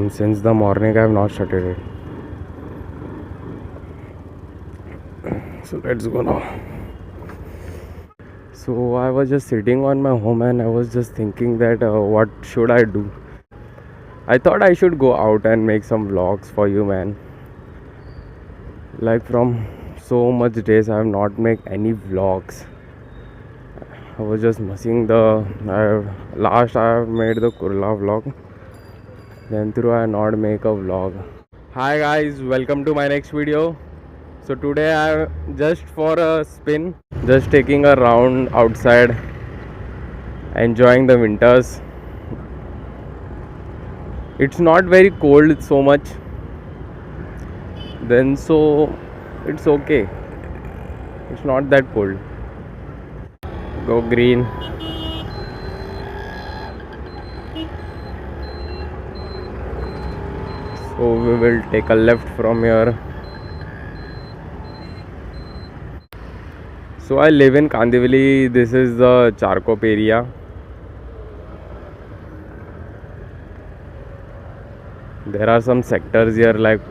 from since the morning. I have not started it. So let's go now. So I was just sitting on my home and I was just thinking that what should I do? I thought I should go out and make some vlogs for you, man. Like from so much days I have not make any vlogs. I was just missing last I have made the Kurla vlog. Then through I not make a vlog. Hi guys, welcome to my next video. So today I just for a spin, just taking a round outside, enjoying the winters. It's not very cold so much, then so it's okay. It's not that cold. Go green. So we will take a left from here. So I live in Kandivali. This is the Charkop area. There are some sectors here like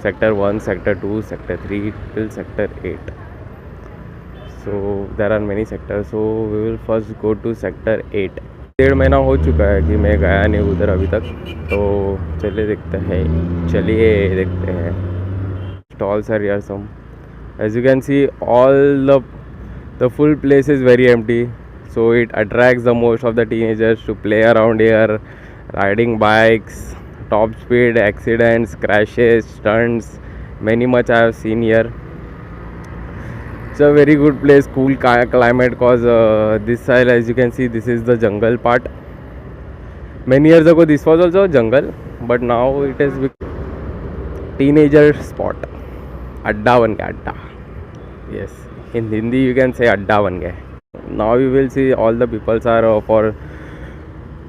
sector 1, sector 2, sector 3 till sector 8. So there are many sectors. So we will first go to sector 8. 1.5 महीना हो चुका है कि मैं गया नहीं उधर अभी तक. तो चलिए देखते हैं. Stalls are here some. As you can see, all the full place is very empty. So it attracts the most of the teenagers to play around here, riding bikes, top speed, accidents, crashes, stunts, many much I have seen here. It's a very good place, cool climate, cause this side, as you can see, this is the jungle part. Many years ago this was also a jungle, but now it is teenager spot. Adda ban gaya, adda. Yes, in Hindi you can say adda ban gaya. Now you will see all the people are for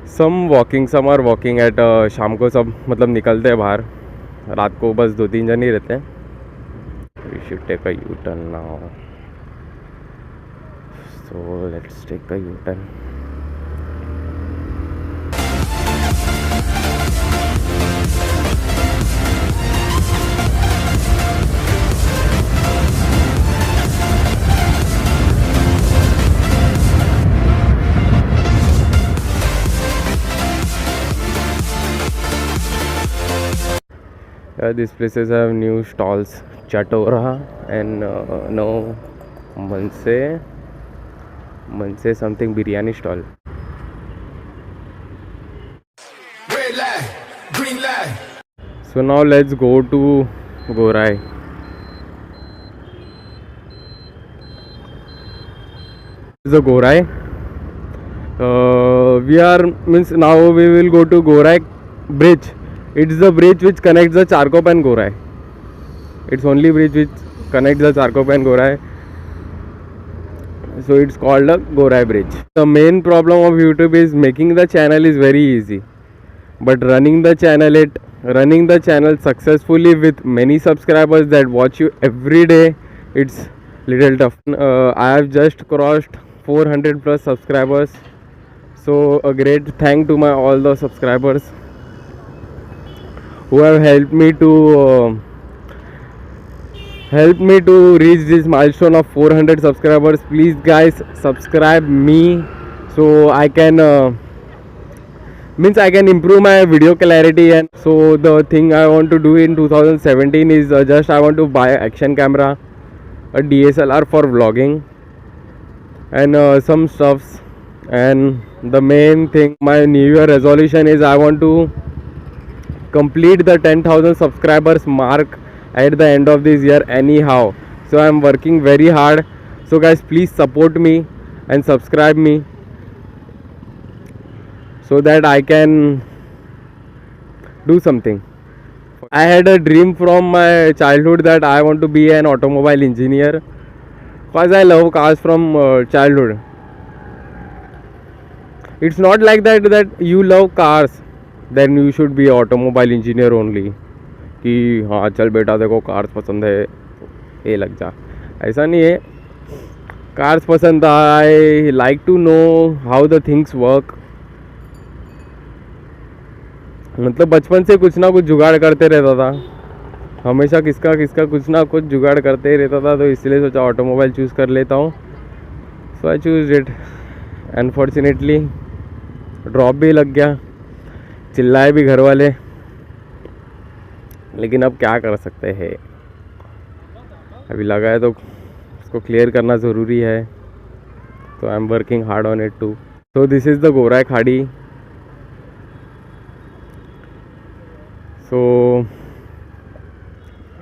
some walking, some are walking at शाम को सब मतलब निकलते हैं बाहर. रात को बस 2-3 जन ही रहते हैं. We should take a U-turn now. So let's take a U-turn. These places have new stalls. Chatora and no Manse something biryani stall. Red light, green light. So now let's go to Gorai. This is the Gorai. Now we will go to Gorai bridge. It's the bridge which connects the Charkop and Gorai. It's only bridge which connects the Charkop and Gorai. So it's called a Gorai bridge. The main problem of YouTube is making the channel is very easy, but running the channel successfully with many subscribers that watch you every day, it's little tough. I have just crossed 400 plus subscribers. So a great thank to all the subscribers who have helped me to reach this milestone of 400 subscribers. Please guys, subscribe me so I can improve my video clarity. And so the thing I want to do in 2017 is I want to buy action camera, a DSLR for vlogging, and some stuffs. And the main thing, my new year resolution is I want to complete the 10,000 subscribers mark at the end of this year anyhow. So I am working very hard. So guys, please support me and subscribe me so that I can do something. I had a dream from my childhood that I want to be an automobile engineer, because I love cars from childhood. It's not like that you love cars then you should be automobile engineer only, कि हाँ चल बेटा देखो cars पसंद है ये लग जा. ऐसा नहीं है. कार्स पसंद था. I like to know how the things work. मतलब बचपन से कुछ ना कुछ जुगाड़ करते रहता था, हमेशा किसका किसका कुछ ना कुछ जुगाड़ करते ही रहता था, तो इसलिए सोचा ऑटोमोबाइल चूज़ कर लेता हूँ। So I choose it. Unfortunately drop भी लग गया, चिल्लाए भी घर वाले, लेकिन अब क्या कर सकते हैं, अभी लगा है तो उसको क्लियर करना ज़रूरी है। तो I am working hard on it too. So this is the Gorai khadi. So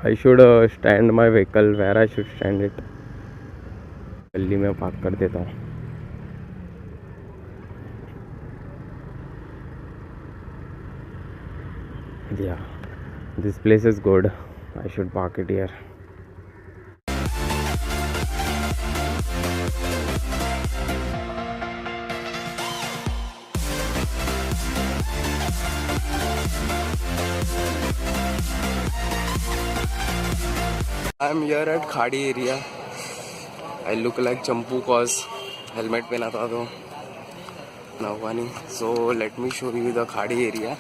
I should stand my vehicle where I should stand it. गली में पार्क कर देता हूँ। Yeah, this place is good. I should park it here. I am here at Khadi area. I look like Champu cause helmet पहना था तो नौवानी. So let me show you the Khadi area.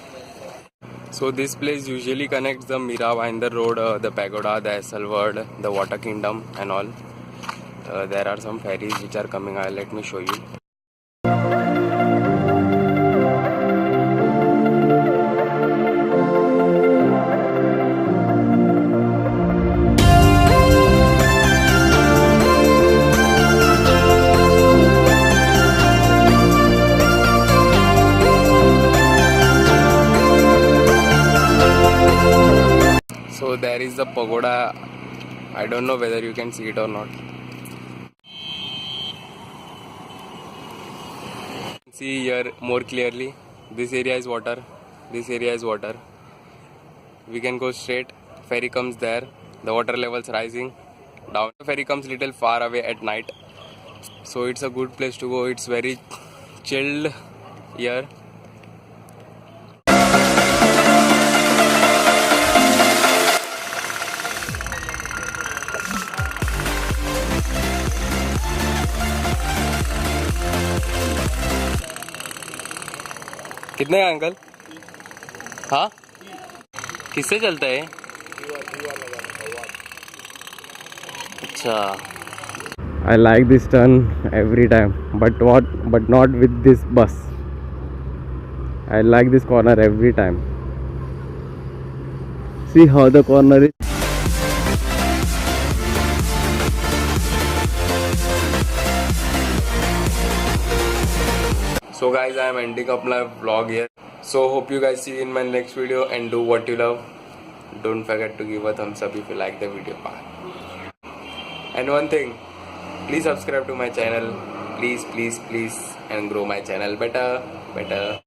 So this place usually connects the Mira Bhayandar Road, the Pagoda, the SL World, the Water Kingdom and all. There are some ferries which are coming. Let me show you. So there is the pagoda. I don't know whether you can see it or not. See here more clearly. This area is water. This area is water. We can go straight. Ferry comes there. The water levels rising down. The ferry comes little far away at night. So it's a good place to go. It's very chilled here. कितने का uncle? हाँ, किससे चलता है? अच्छा। I like this turn every time, but not with this bus. I like this corner every time. See how the corner is. So guys, I am ending up my vlog here. So hope you guys see you in my next video and do what you love. Don't forget to give a thumbs up if you like the video. And one thing, please subscribe to my channel. Please and grow my channel better.